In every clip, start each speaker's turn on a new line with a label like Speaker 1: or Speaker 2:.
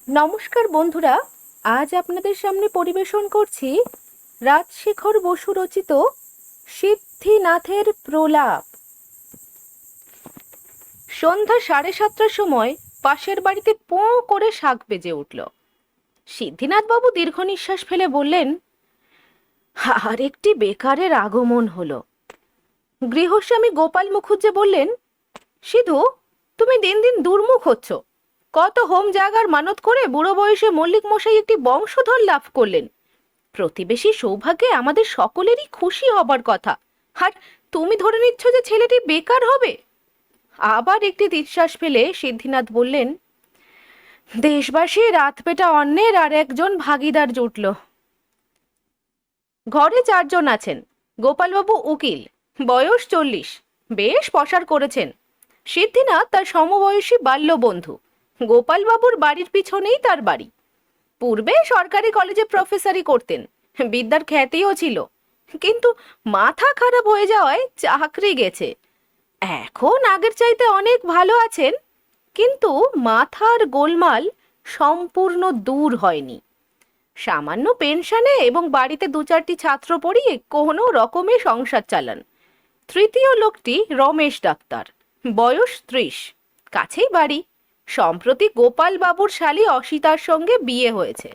Speaker 1: নমস্কার বন্ধুরা, আজ আপনাদের সামনে পরিবেশন করছি রাজশেখর বসু রচিত সিদ্ধিনাথের প্রলাপ। সন্ধ্যা 7:30টার সময় পাশের বাড়িতে পোঁ করে শাঁখ বেজে উঠল। সিদ্ধিনাথবাবু দীর্ঘ নিঃশ্বাস ফেলে বললেন, আর একটি বেকারের আগমন হলো। গৃহস্বামী গোপাল মুখুজ্জে বললেন, সিধু, তুমি দিন দিন দুর্মুখ হচ্ছ। কত হোম জাগার মানত করে বুড়ো বয়সে মল্লিক মশাই একটি বংশধর লাভ করলেন। প্রতিবেশী সৌভাগ্যে আমাদের সকলেরই খুশি হবার কথা, আর তুমি ধরে নিচ্ছ যে ছেলেটি বেকার হবে। আবার একটি দীর্ঘশ্বাস ফেলে সিদ্ধিনাথ বললেন, দেশবাসী রাত পেটা অন্যের আর একজন ভাগিদার জুটল। ঘরে 4জন আছেন। গোপালবাবু উকিল, বয়স 40, বেশ পসার করেছেন। সিদ্ধিনাথ তার সমবয়সী বাল্য বন্ধু। গোপালবাবুর বাড়ির পিছনেই তার বাড়ি। পূর্বে সরকারি কলেজে প্রফেসরি করতেন, বিদ্যার খ্যাতিও ছিল, কিন্তু মাথা খারাপ হয়ে যাওয়ায় চাকরি গেছে। এখন আগের চাইতে অনেক ভালো আছেন, কিন্তু মাথার গোলমাল সম্পূর্ণ দূর হয়নি। সামান্য পেনশনে এবং বাড়িতে 2-4টি ছাত্র পড়িয়ে কোনো রকমে সংসার চালান। তৃতীয় লোকটি রমেশ ডাক্তার, বয়স 30, কাছেই বাড়ি। সম্প্রতি গোপাল বাবুর শালী অসিতার সঙ্গে বিয়ে হয়েছে।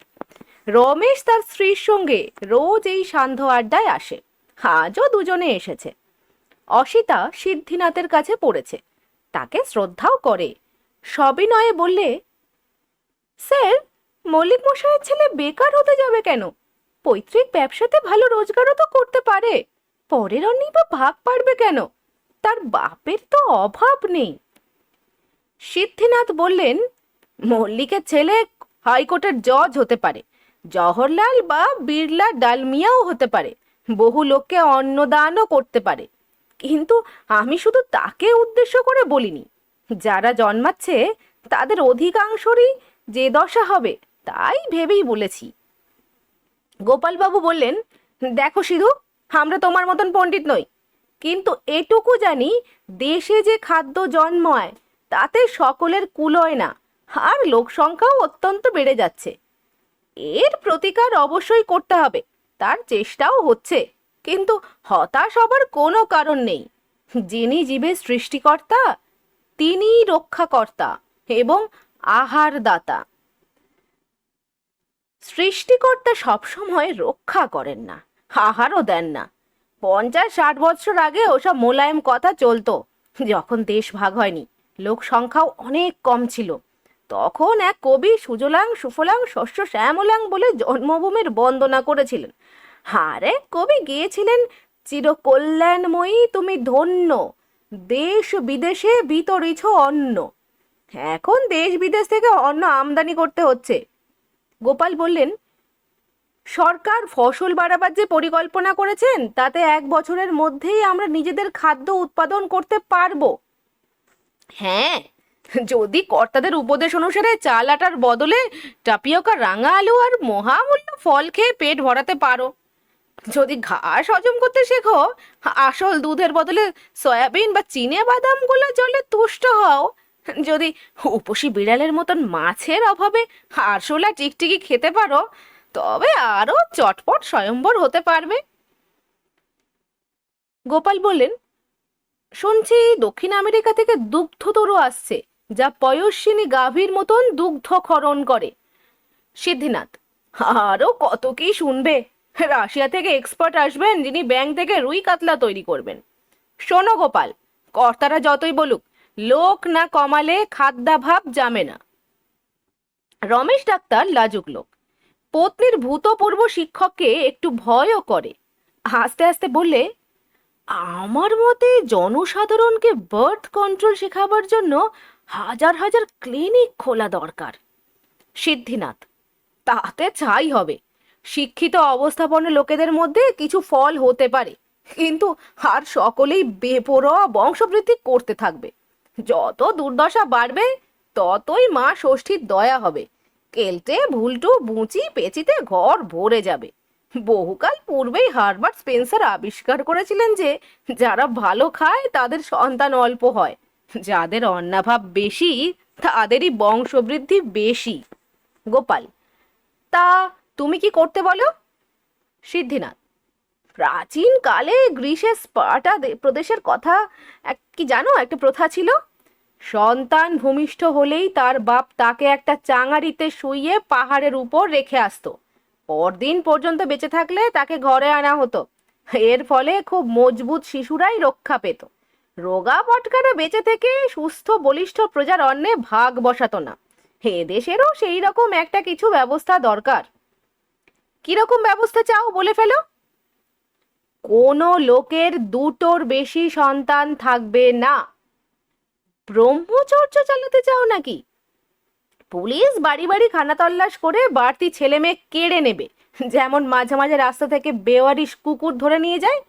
Speaker 1: রমেশ তার স্ত্রীর সঙ্গে রোজ এই সান্ধ্য আড্ডায় আসে। আজও দুজনে এসেছে। অসিতা সিদ্ধিনাথের কাছে পড়েছে, তাকে শ্রদ্ধাও করে। সবিনয়ে বললে, স্যার, মল্লিক মশাইয়ের ছেলে বেকার হতে যাবে কেন? পৈতৃক ব্যবসাতে ভালো রোজগারও তো করতে পারে। পরের অন্যই বা ভাগ পারবে কেন? তার বাপের তো অভাব নেই। সিদ্ধিনাথ বললেন, মল্লিকের ছেলে হাইকোর্টের জজ হতে পারে, জওহরলাল বা বিড়লা ডালমিয়াও হতে পারে, বহু লোককে অন্নদানও করতে পারে। কিন্তু আমি শুধু তাকে উদ্দেশ্য করে বলিনি। যারা জন্মাচ্ছে তাদের অধিকাংশরই যে দশা হবে তাই ভেবেই বলেছি। গোপালবাবু বললেন, দেখো সিধু, আমরা তোমার মতন পণ্ডিত নই, কিন্তু এটুকু জানি দেশে যে খাদ্য জন্মায় তাতে সকলের কুলোয় না, আর লোক সংখ্যাও অত্যন্ত বেড়ে যাচ্ছে। এর প্রতিকার অবশ্যই করতে হবে, তার চেষ্টাও হচ্ছে, কিন্তু হতাশ হবার কোনো কারণ নেই। যিনি জীবের সৃষ্টিকর্তা তিনিই রক্ষাকর্তা এবং আহারদাতা। সৃষ্টিকর্তা সবসময় রক্ষা করেন না, আহারও দেন না। 50-60 বছর আগে ওসব মোলায়েম কথা চলতো, যখন দেশ ভাগ হয়নি, লোক সংখ্যাও অনেক কম ছিল। তখন এক কবি সুজলাং সুফলাং শস্য শ্যামলাং বলে জন্মভূমির বন্দনা করেছিলেন। আর এক কবি গিয়েছিলেন, চিরকল্যাণময়ী তুমি ধন্য, দেশ বিদেশে বিতরিছ অন্ন। এখন দেশ বিদেশ থেকে অন্ন আমদানি করতে হচ্ছে। গোপাল বললেন, সরকার ফসল বাড়াবার যে পরিকল্পনা করেছেন তাতে 1 বছরের মধ্যেই আমরা নিজেদের খাদ্য উৎপাদন করতে পারবো। হ্যাঁ, যদি কর্তাদের উপদেশ অনুসারে চাল আটার বদলে টাপিওকা, রাঙা আলু আর মহামূল্য ফল খেয়ে পেট ভরাতে পারো, যদি ঘাস হজম করতে শেখো, আসল দুধের বদলে সয়াবিন বা চিনে বাদামগুলো জলে তুষ্ট হও, যদি উপসী বিড়ালের মতন মাছের অভাবে আরশোলা টিকটিকি খেতে পারো, তবে আরো চটপট স্বয়ম্বর হতে পারবে। গোপাল বললেন, শুনছি দক্ষিণ আমেরিকা থেকে দুগ্ধতরু আসছে, যা পয়স্বিনী গাভীর মতন দুগ্ধ ক্ষরণ করে। সিদ্ধিনাথ, আরো কত কি শুনবে। রাশিয়া থেকে এক্সপার্ট আসবেন, যিনি ব্যাংক থেকে রুই কাতলা তৈরি করবেন। শোনো গোপাল, কর্তারা যতই বলুক, লোক না কমালে খাদ্যাভাব জামে না। রমেশ ডাক্তার লাজুক লোক, পত্নীর ভূতপূর্ব শিক্ষককে একটু ভয়ও করে। আস্তে আস্তে বললে, আমার মতে জনসাধারণকে বার্থ কন্ট্রোল শেখাবার জন্য হাজার হাজার ক্লিনিক খোলা দরকার। সিদ্ধিনাথ, তাতে ছাই হবে। শিক্ষিত অবস্থাপন্ন লোকেদের মধ্যে কিছু ফল হতে পারে, কিন্তু আর সকলেই বেপরোয়া বংশবৃদ্ধি করতে থাকবে। যত দুর্দশা বাড়বে ততই মা ষষ্ঠীর দয়া হবে। কেলটে ভুলটু বুচি পেঁচিতে ঘর ভরে যাবে। বহুকাল পূর্বেই হারবার্ট স্পেন্সার আবিষ্কার করেছিলেন যে যারা ভালো খায় তাদের সন্তান অল্প হয়, যাদের অন্নাভাব বেশি তাদেরই বংশবৃদ্ধি বেশি। গোপাল: তা তুমি কি করতে বলো? সিদ্ধিনাথ: প্রাচীন কালে গ্রীসের স্পার্টা প্রদেশের কথা কি জানো? একটা প্রথা ছিল, সন্তান ভূমিষ্ঠ হলেই তার বাপ তাকে একটা চাঙারিতে শুইয়ে পাহাড়ের উপর রেখে আসতো। পরদিন পর্যন্ত বেঁচে থাকলে তাকে ঘরে আনা হতো। এর ফলে খুব মজবুত শিশুরাই রক্ষা পেত। রোগা পটকারা বেঁচে থেকে সুস্থ বলিষ্ঠ প্রজার অন্নে ভাগ বসাতো না। দেশেরও সেই রকম একটা কিছু ব্যবস্থা দরকার। কিরকম ব্যবস্থা চাও বলে ফেলো। কোনো লোকের দুটোর বেশি সন্তান থাকবে না। ব্রহ্মচর্য চালাতে চাও নাকি? পুলিশ বাড়ি বাড়ি খানা তল্লাশ করে বাড়তি ছেলে মেয়ে কেড়ে নেবে, যেমন মাঝে মাঝে রাস্তা থেকে বেওয়ারিশ কুকুর ধরে নিয়ে যায়।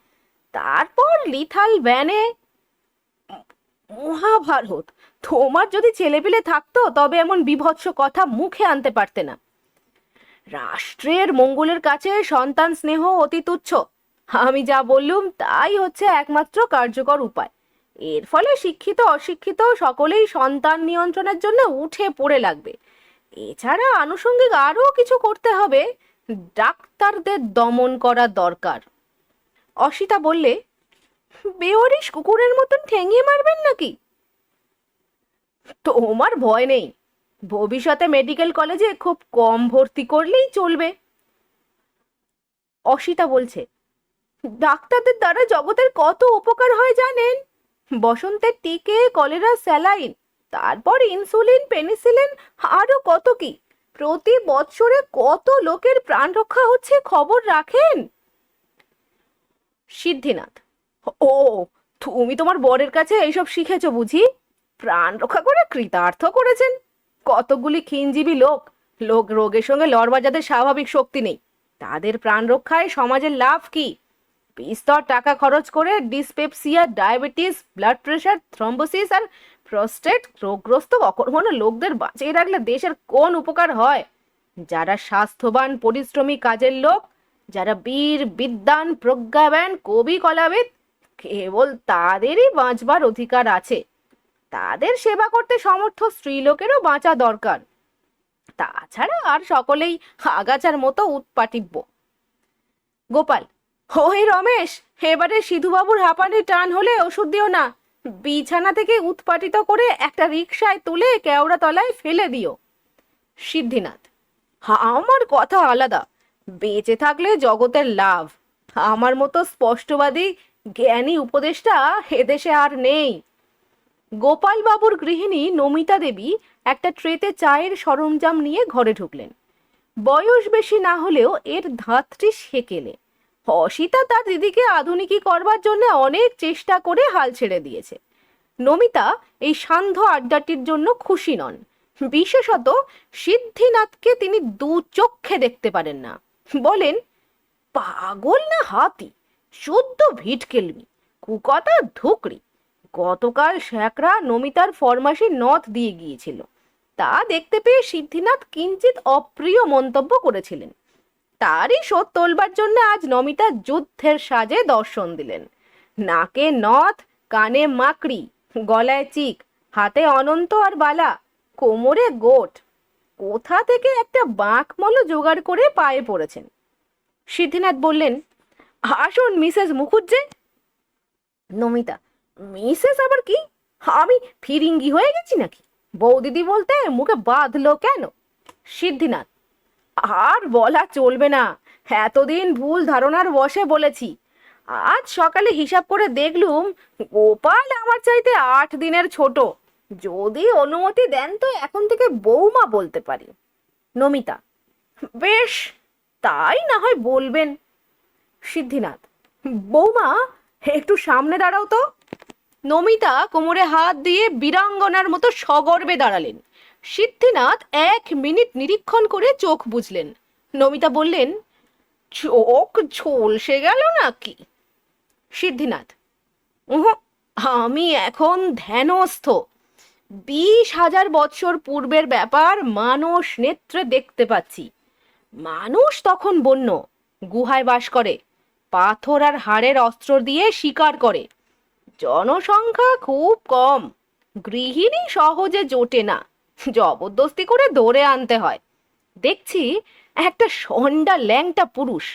Speaker 1: তারপর লিথাল ভ্যানে। মহাভারত! তোমার যদি ছেলেপিলে থাকতো তবে এমন বীভৎস কথা মুখে আনতে পারতে না। রাষ্ট্রের মঙ্গলের কাছে সন্তান স্নেহ অতি তুচ্ছ। আমি যা বললুম তাই হচ্ছে একমাত্র কার্যকর উপায়। এর ফলে শিক্ষিত অশিক্ষিত সকলেই সন্তান নিয়ন্ত্রণের জন্য উঠে পড়ে লাগবে। এছাড়া আনুষঙ্গিক আরও কিছু করতে হবে। ডাক্তারদের দমন করা দরকার। অসিতা বললে, বেওয়ারিশ কুকুরের মতন ঠেঙিয়ে মারবেন নাকি? তোমার ভয় নেই, ভবিষ্যতে মেডিকেল কলেজে খুব কম ভর্তি করলেই চলবে। অসিতা বলছে, ডাক্তারদের দ্বারা জগতের কত উপকার হয় জানেন? বসন্তের টিকে, কলেরা স্যালাইন, তারপর ইনসুলিন, পেনিসিলিন, আরো কত কি। প্রতি বৎসরে কত লোকের প্রাণ রক্ষা হচ্ছে খবর রাখেন? সিদ্ধিনাথ: ও, তুমি তোমার বরের কাছে এইসব শিখেছো বুঝি? প্রাণ রক্ষা করে কৃতার্থ করেছেন। কতগুলি ক্ষীণজীবী লোক লোক রোগের সঙ্গে লড়বার যাদের স্বাভাবিক শক্তি নেই, তাদের প্রাণ রক্ষায় সমাজের লাভ কি? বিস্তর টাকা খরচ করে dyspepsia, diabetes, blood pressure, thrombosis আর প্রস্টেট রোগগ্রস্ত অকর্মণ্য লোকদের বাঁচিয়ে রাখলে দেশের কোন উপকার হয়? যারা স্বাস্থ্যবান পরিশ্রমী কাজের লোক, যারা বীর বিদ্বান প্রজ্ঞাবান কবি কলাবিদ, কেবল তাদেরই বাঁচবার অধিকার আছে। তাদের সেবা করতে সমর্থ স্ত্রীলোকেরও বাঁচা দরকার। তাছাড়া আর সকলেই আগাছার মতো উৎপাটিব্য। গোপাল: ওই রমেশ, এবারে সিধুবাবুর হাঁপানির টান হলে ওষুধ দিও না। বিছানা থেকে উৎপাটিত করে একটা রিকশায় তুলে কেওড়া তলায় ফেলে দিও। সিদ্ধিনাথ: আমার কথা আলাদা। বেঁচে থাকলে জগতের লাভ। আমার মতো স্পষ্টবাদী জ্ঞানী উপদেষ্টা এদেশে আর নেই। গোপাল বাবুর গৃহিণী নমিতা দেবী একটা ট্রেতে চায়ের সরঞ্জাম নিয়ে ঘরে ঢুকলেন। বয়স বেশি না হলেও এর ধাত্রী সেকেলে। অসিতা তার দিদিকে আধুনিকী করবার জন্য অনেক চেষ্টা করে হাল ছেড়ে দিয়েছে। নমিতা এই সান্ধ্য আড্ডাটির জন্য খুশি নন। বিশেষত সিদ্ধিনাথকে তিনি দু চক্ষে দেখতে পারেন না। বলেন, পাগল না হাতি, শুদ্ধ ভিটকেলমি, কুকথা ধুকড়ি। গতকাল শ্যাকরা নমিতার ফরমাসে নথ দিয়ে গিয়েছিল। তা দেখতে পেয়ে সিদ্ধিনাথ কিঞ্চিত অপ্রিয় মন্তব্য করেছিলেন। তারই শোধ তোলবার জন্য আজ নমিতা যুদ্ধের সাজে দর্শন দিলেন। নাকে নথ, কানে মাকড়ি, গলায় চিক, হাতে অনন্ত আর বালা, কোমরে গোট। কোথা থেকে একটা বাঁকমলো জোগাড় করে পায়ে পড়েছেন। সিদ্ধিনাথ বললেন, আসুন মিসেস মুখুজ্জে। নমিতা: মিসেস আবার কি? আমি ফিরিঙ্গি হয়ে গেছি নাকি? বৌদিদি বলতে মুখে বাঁধলো কেন? সিদ্ধিনাথ: আর বলা চলবে না, এতদিন ভুল ধারণার বশে বলেছি। আজ সকালে হিসাব করে দেখলুম গোপাল আমার চাইতে 8 দিনের ছোট। যদি অনুমতি দেন তো এখন থেকে বৌমা বলতে পারি। নমিতা: বেশ, তাই না হয় বলবেন। সিদ্ধিনাথ: বৌমা, একটু সামনে দাঁড়াও তো। নমিতা কোমরে হাত দিয়ে বীরাঙ্গনার মতো সগর্বে দাঁড়ালেন। সিদ্ধিনাথ 1 মিনিট নিরীক্ষণ করে চোখ বুঝলেন। নমিতা বললেন, চোখ ঝলসে গেল নাকি? সিদ্ধিনাথ: আমি এখন ধ্যানস্থ। 20,000 বৎসর পূর্বের ব্যাপার মানস নেত্রে দেখতে পাচ্ছি। মানুষ তখন বন্য, গুহায় বাস করে, পাথর আর হাড়ের অস্ত্র দিয়ে শিকার করে। জনসংখ্যা খুব কম, গৃহিণী সহজে জোটে না, জবরদস্তি করে ধরে আনতে হয়। দেখছি একটা ষণ্ডা ল্যাংটা পুরুষ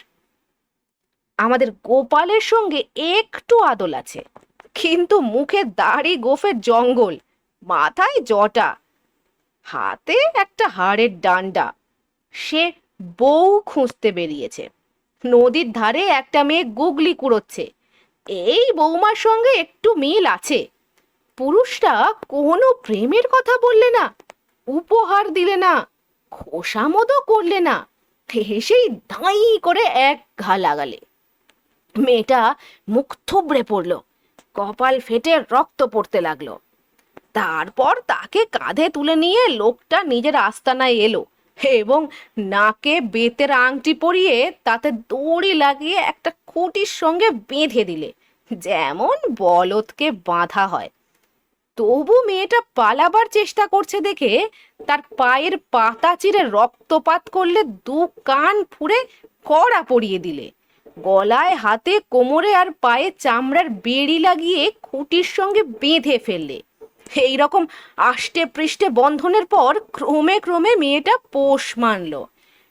Speaker 1: আমাদের গোপালের সঙ্গে একটু আদল আছে, কিন্তু মুখে দাড়ি গোফের জঙ্গল, মাথায় জটা, হাতে একটা হাড়ের ডান্ডা। সে বউ খুঁজতে বেরিয়েছে। নদীর ধারে একটা মেয়ে গুগলি কুড়োচ্ছে। এই বৌমার সঙ্গে একটু মিল আছে। পুরুষটা কোনো প্রেমের কথা বললে না, উপহার দিলে না, খোসামদও করলে না, হেসেই ধাই করে এক ঘা লাগালে। মেয়েটা মুখ থুবড়ে পড়ল, কপাল ফেটে রক্ত পড়তে লাগলো। তারপর তাকে কাঁধে তুলে নিয়ে লোকটা নিজের আস্তানায় এলো এবং নাকে বেতের আংটি পরিয়ে তাতে দড়ি লাগিয়ে একটা খুঁটির সঙ্গে বেঁধে দিলে, যেমন বলদকে বাঁধা হয়। তবু মেয়েটা পালাবার চেষ্টা করছে দেখে তার পায়ের পাতা চিরে রক্তপাত করলে, দু কান ফুঁড়ে কড়া পরিয়ে দিলে। গলায়, হাতে, কোমরে আর পায়ে চামড়ার বেড়ি লাগিয়ে খুঁটির সঙ্গে বেঁধে ফেললে। এই রকম আষ্টে পৃষ্ঠে বন্ধনের পর ক্রমে ক্রমে মেয়েটা পোষ মানল।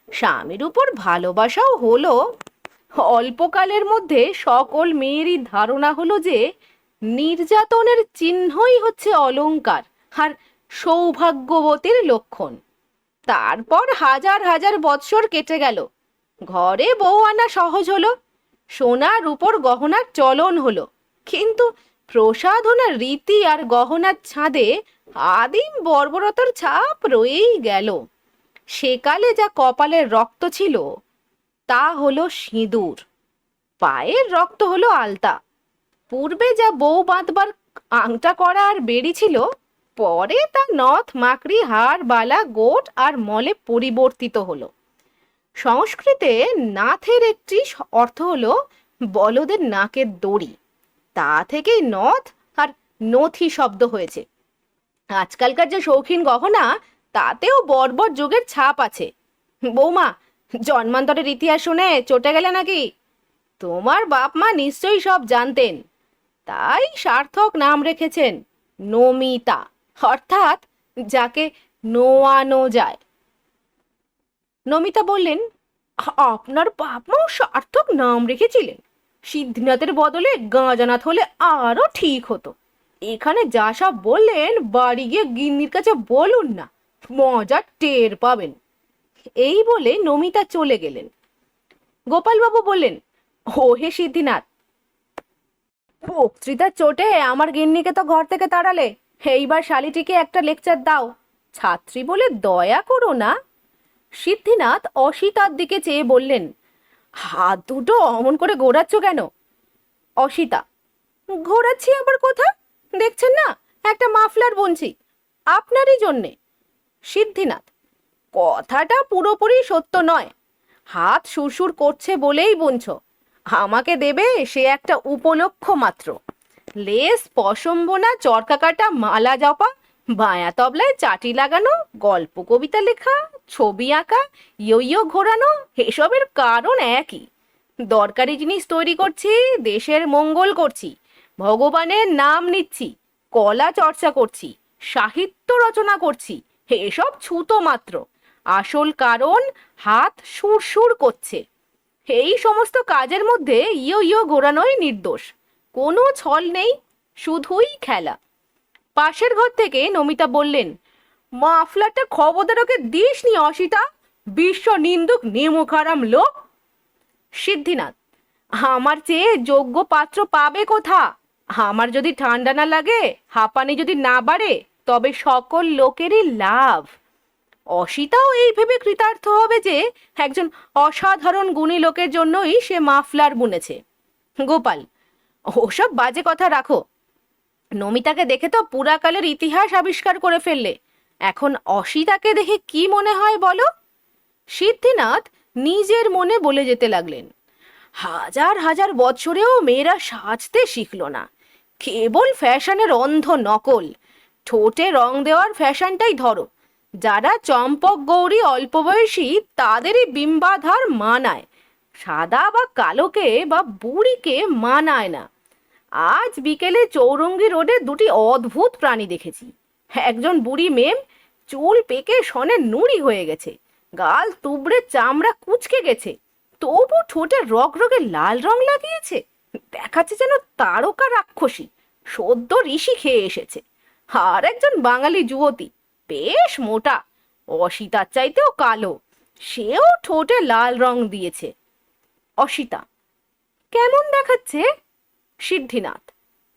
Speaker 1: স্বামীর উপর ভালোবাসাও হলো। অল্পকালের মধ্যে সকল মেয়েরই ধারণা হলো যে নির্যাতনের চিহ্নই হচ্ছে অলংকার আর সৌভাগ্যবতীর লক্ষণ। তারপর হাজার হাজার বৎসর কেটে গেল। ঘরে বউ আনা সহজ হলো, সোনা রূপোর গহনার চলন হলো, কিন্তু প্রসাধনার রীতি আর গহনার ছাদে আদিম বর্বরতার ছাপ রয়েই গেল। সেকালে যা কপালের রক্ত ছিল তা হলো সিঁদুর, পায়ের রক্ত হলো আলতা। পূর্বে যা বউ বাঁধবার আংটা করা আর বেড়ি ছিল, পরে তা নথ, মাকড়ি, হাড়, বালা, গোট আর মলে পরিবর্তিত হলো। সংস্কৃতে নাথের একটি অর্থ হলো বলদের নাকের দড়ি, তা থেকেই নথ আর নথি শব্দ হয়েছে। আজকালকার যে শৌখিন গহনা, তাতেও বর্বর যুগের ছাপ আছে। বৌমা, জন্মান্তরের ইতিহাস শুনে চটে গেলে নাকি? তোমার বাপ মা নিশ্চয়ই সব জানতেন, তাই সার্থক নাম রেখেছেন নমিতা, অর্থাৎ যাকে নোয়ানো যায়। নমিতা বললেন, আপনার বাপ মাও সার্থক নাম রেখেছিলেন। সিদ্ধিনাথের বদলে গাঁজানাথ হলে আরো ঠিক হতো। এখানে যা সব বললেন, বাড়ি গিয়ে গিন্নির কাছে বলুন না, মজা টের পাবেন। এই বলে নমিতা চলে গেলেন। গোপালবাবু বললেন, ও হে সিদ্ধিনাথ, বক্তৃতার চোটে আমার গিন্নিকে তো ঘর থেকে তাড়ালে, এইবার শালিটিকে একটা লেকচার দাও। ছাত্রী বলে দয়া করো না। সিদ্ধিনাথ অসিতার দিকে চেয়ে বললেন, হাত দুটো অমন করে ঘোরাচ্ছ কেন? অসিতা, ঘোরাচ্ছি আবার কোথা? দেখছেন না, একটা মাফলার বুনছি আপনারই জন্যে। সিদ্ধিনাথ, কথাটা পুরোপুরি সত্য নয়। হাত সুরসুর করছে বলেই বুনছ। আমাকে দেবে সে একটা উপলক্ষ মাত্র। লেস, পশম বোনা, চরকা কাটা, মালা জপা, বায়া তবলায় চাটি লাগানো, গল্প কবিতা লেখা, ছবি আঁকা, ইয়ো ঘোরানো, এসবের কারণ একই। দরকারি জিনিস তৈরি করছি, দেশের মঙ্গল করছি, ভগবানের নাম নিচ্ছি, কলা চর্চা করছি, সাহিত্য রচনা করছি, এসব ছুতো মাত্র। আসল কারণ হাত সুরসুর করছে। এই সমস্ত কাজের মধ্যে ইয়ো ঘোরানোই নির্দোষ, কোনো ছল নেই, শুধুই খেলা। পাশের ঘর থেকে নমিতা বললেন, মাফলারটা খবরদার ওকে দিস নি অসিতা, বিশ্ব নিন্দুক নেমুখারাম লোক। সিদ্ধিনাথ, আমার চেয়ে যোগ্য পাত্র পাবে কোথা? আমার যদি ঠান্ডা না লাগে, হাঁপানি যদি না বাড়ে, তবে সকল লোকেরই লাভ। অসিতাও এই ভেবে কৃতার্থ হবে যে একজন অসাধারণ গুণী লোকের জন্যই সে মাফলার বুনেছে। গোপাল, ওসব বাজে কথা রাখো। নমিতাকে দেখে তো পুরাকালের ইতিহাস আবিষ্কার করে ফেললে, এখন অসিতাকে দেখে কি মনে হয় বলো? সিদ্ধিনাথ নিজের মনে বলে যেতে লাগলেন, হাজার হাজার বছরেও মেয়েরা সাজতে শিখল না, কেবল ফ্যাশনের অন্ধ নকল। ঠোঁটে রং দেওয়ার ফ্যাশনটাই ধরো, যারা চম্পক গৌরী অল্প বয়সী তাদেরই বিম্বাধার মানায়, সাদা বা কালোকে বা বুড়িকে মানায় না। আজ বিকেলে চৌরঙ্গি রোডে দুটি অদ্ভুত প্রাণী দেখেছি। একজন বুড়ি মেম, চুল পেকে সনে নুড়ি হয়ে গেছে, গাল তুবড়ে চামড়া কুঁচকে গেছে, তবু ঠোঁটে রগরগে লাল রং লাগিয়েছে। দেখাচ্ছে যেন তারকা রাক্ষসী সদ্য ঋষি খেয়ে এসেছে। আর একজন বাঙালি যুবতী, বেশ মোটা, অসিতার চাইতেও কালো, সেও ঠোঁটে লাল রং দিয়েছে। অসিতা: কেমন দেখাচ্ছে? সিদ্ধিনাথ: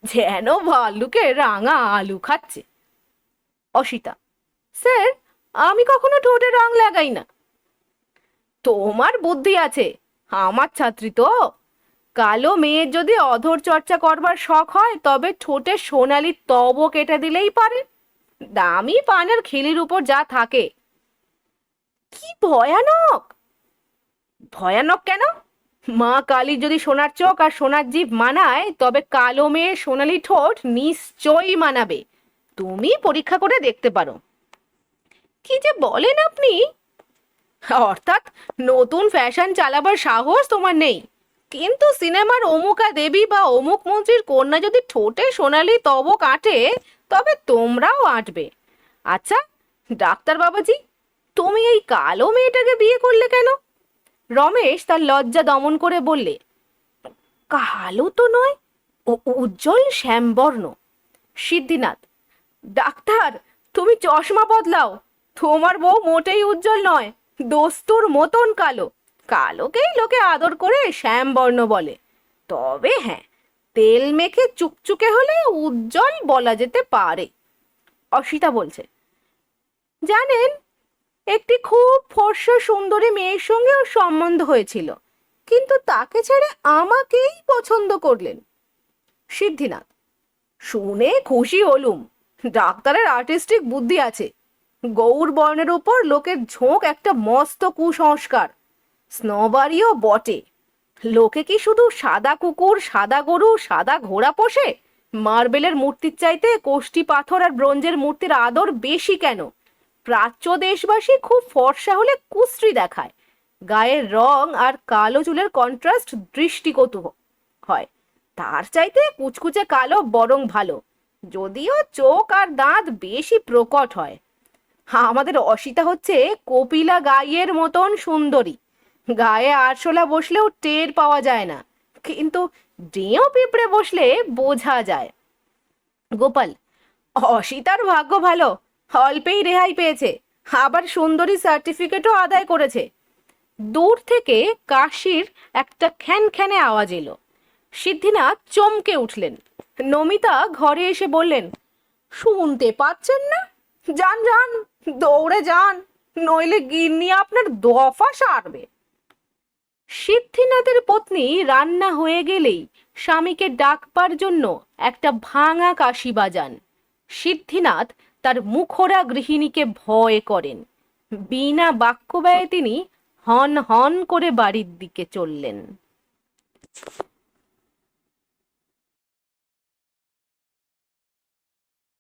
Speaker 1: যেন ভাল্লুকে রাঙা আলু খাচ্ছে। অসিতা: স্যার, আমি কখনো ঠোঁটে রং লাগাই না। তোমার বুদ্ধি আছে, আমার ছাত্রী তো। কালো মেয়ের যদি অধর চর্চা করবার শখ হয় তবে ঠোঁটে সোনালি তব কেটে দিলেই পারে। দামি পানের খিলির উপর যা থাকে। কি ভয়ানক! ভয়ানক কেন? মা কালী যদি সোনার চোখ আর সোনার জিভ মানায়, তবে কালো মেয়ের সোনালি ঠোঁট নিশ্চয়ই মানাবে। তুমি পরীক্ষা করে দেখতে পারো। কি যে বলেন আপনি! অর্থাৎ নতুন ফ্যাশন চালাবার সাহস তোমার নেই, কিন্তু সিনেমার অমুকা দেবী বা অমুক মন্ত্রীর কন্যা যদি ঠোঁটে সোনালি তবক আঁটে, তবে তোমরাও আঁটবে। আচ্ছা ডাক্তার বাবাজি, তুমি এই কালো মেয়েটাকে বিয়ে করলে কেন? রমেশ তার লজ্জা দমন করে বললে, কালো তো নয়, ও উজ্জ্বল শ্যামবর্ণ। সিদ্ধিনাথ: ডাক্তার, তুমি চশমা বদলাও। তোমার বউ মোটেই উজ্জ্বল নয়, দস্তুর মতন কালো। কালোকেই লোকে আদর করে শ্যামবর্ণ বলে। তবে হ্যাঁ, তেল মেখে চুকচুকে হলে উজ্জ্বল বলা যেতে পারে। অসিতা বলছে, জানেন, একটি খুব ফর্সা সুন্দরী মেয়ের সঙ্গে ওর সম্বন্ধ হয়েছিল, কিন্তু তাকে ছেড়ে আমাকেই পছন্দ করলেন। সিদ্ধিনাথ: শুনে খুশি হলুম। ডাক্তারের আর্টিস্টিক বুদ্ধি আছে। গৌর বর্ণের উপর লোকের ঝোঁক একটা মস্ত কুসংস্কার, স্নবারিও বটে। লোকে কি শুধু সাদা কুকুর, সাদা গরু, সাদা ঘোড়া পোষে? মার্বেলের মূর্তির চাইতে কোষ্টি পাথর আর ব্রোঞ্জের মূর্তির আদর বেশি কেন? প্রাচ্য দেশবাসী খুব ফর্সা হলে কুশ্রী দেখায়। গায়ের রং আর কালো চুলের কন্ট্রাস্ট দৃষ্টিকটু হয়। তার চাইতে কুচকুচে কালো বরং ভালো, যদিও চোখ আর দাঁত বেশি প্রকট হয়। আমাদের অসিতা হচ্ছে কপিলা গাইয়ের মতন সুন্দরী। গায়ে আরশোলা বসলেও টের পাওয়া যায় না, কিন্তু ডেঁও পিঁপড়ে বসলে বোঝা যায়। গোপাল: অসিতার ভাগ্য ভালো, অল্পেই রেহাই পেয়েছে, আবার সুন্দরী সার্টিফিকেটও আদায় করেছে। দূর থেকে কাশির একটা খ্যানখ্যানে আওয়াজ এলো। সিদ্ধিনাথ চমকে উঠলেন। নমিতা ঘরে এসে বললেন, শুনতে পাচ্ছেন না? যান যান, দৌড়ে যান, নইলে গিন্নি আপনার দফা সারবে। সিদ্ধিনাথের পত্নী রান্না হয়ে গেলেই স্বামীকে ডাকবার জন্য একটা ভাঙা কাশি বাজান। সিদ্ধিনাথ তার মুখরা গৃহিণীকে ভয় করেন। বিনা বাক্য ব্যয়ে তিনি হন হন করে বাড়ির দিকে চললেন।